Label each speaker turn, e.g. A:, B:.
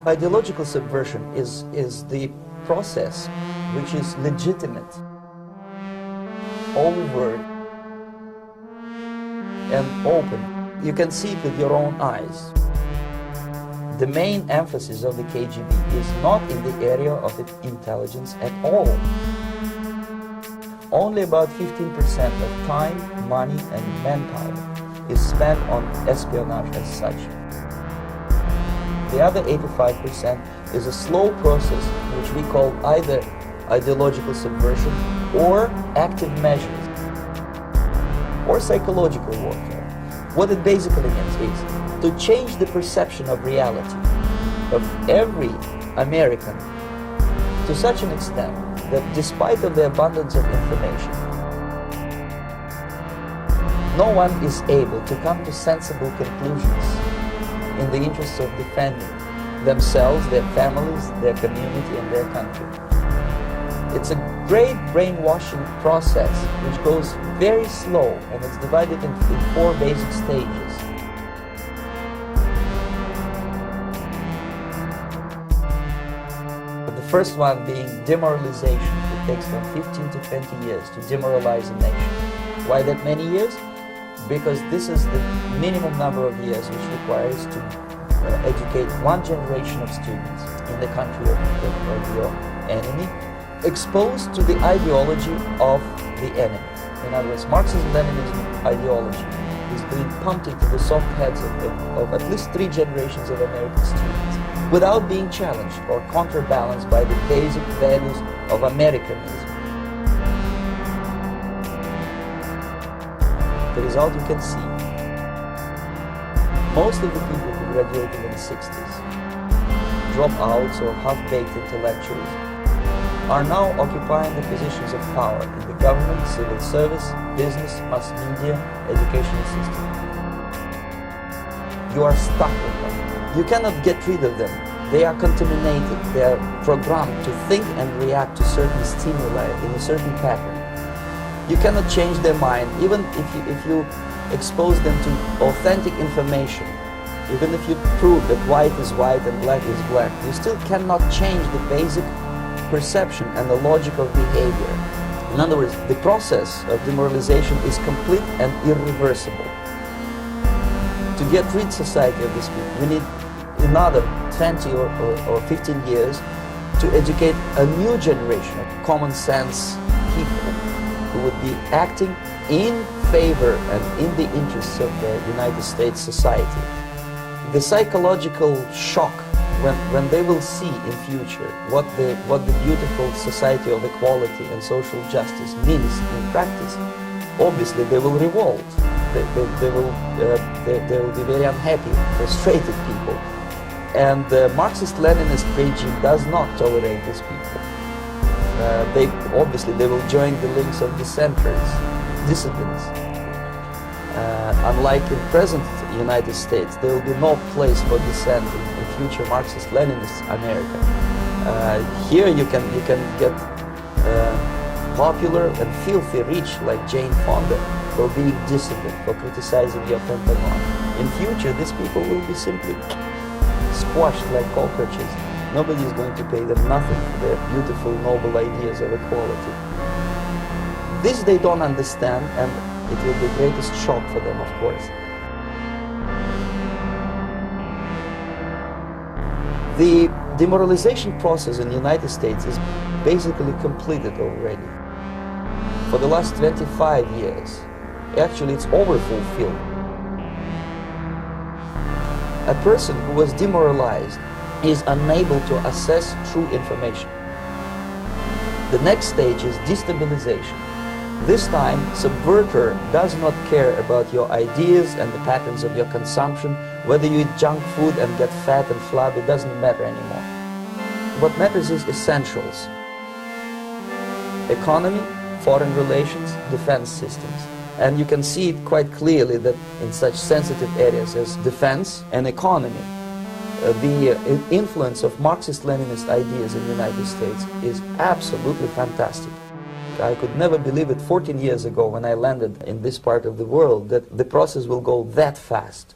A: Ideological subversion is the process which is legitimate, overt, and open. You can see it with your own eyes. The main emphasis of the KGB is not in the area of intelligence at all. Only about 15% of time, money, and manpower is spent on espionage as such. The other 85% is a slow process which we call either ideological subversion or active measures or psychological warfare. What it basically means is to change the perception of reality of every American to such an extent that despite of the abundance of information, no one is able to come to sensible conclusions in the interests of defending themselves, their families, their community, and their country. It's a great brainwashing process which goes very slow, and it's divided into 4 basic stages. The first one being demoralization. It takes from 15 to 20 years to demoralize a nation. Why that many years? Because this is the minimum number of years which requires to educate one generation of students in the country of your enemy, exposed to the ideology of the enemy. In other words, Marxism-Leninism ideology is being pumped into the soft heads of at least 3 generations of American students without being challenged or counterbalanced by the basic values of Americanism. The result you can see. Most of the people who graduated in the 60s, dropouts or half-baked intellectuals, are now occupying the positions of power in the government, civil service, business, mass media, educational system. You are stuck with them. You cannot get rid of them. They are contaminated. They are programmed to think and react to certain stimuli in a certain pattern. You cannot change their mind, even if you expose them to authentic information. Even if you prove that white is white and black is black, you still cannot change the basic perception and the logic of behavior. In other words, the process of demoralization is complete and irreversible. To get rid society of these people, we need another 20 or 15 years to educate a new generation of common sense people who would be acting in favor and in the interests of the United States society. The psychological shock when they will see in future what the beautiful society of equality and social justice means in practice, obviously they will revolt. They will be very unhappy, frustrated people. And the Marxist-Leninist regime does not tolerate these people. Obviously they will join the links of dissenters, dissidents. Unlike in present United States, there will be no place for dissent in future Marxist-Leninist America. Here you can get popular and filthy rich like Jane Fonda for being dissident, for criticizing your Pentagon. In future, these people will be simply squashed like cockroaches. Nobody is going to pay them nothing for their beautiful, noble ideas of equality. This they don't understand, and it will be the greatest shock for them, of course. The demoralization process in the United States is basically completed already. For the last 25 years, actually it's overfulfilled. A person who was demoralized is unable to assess true information. The next stage is destabilization. This time, subverter does not care about your ideas and the patterns of your consumption. Whether you eat junk food and get fat and flabby, it doesn't matter anymore. What matters is essentials. Economy, foreign relations, defense systems. And you can see it quite clearly that in such sensitive areas as defense and economy, the influence of Marxist-Leninist ideas in the United States is absolutely fantastic. I could never believe it 14 years ago when I landed in this part of the world that the process will go that fast.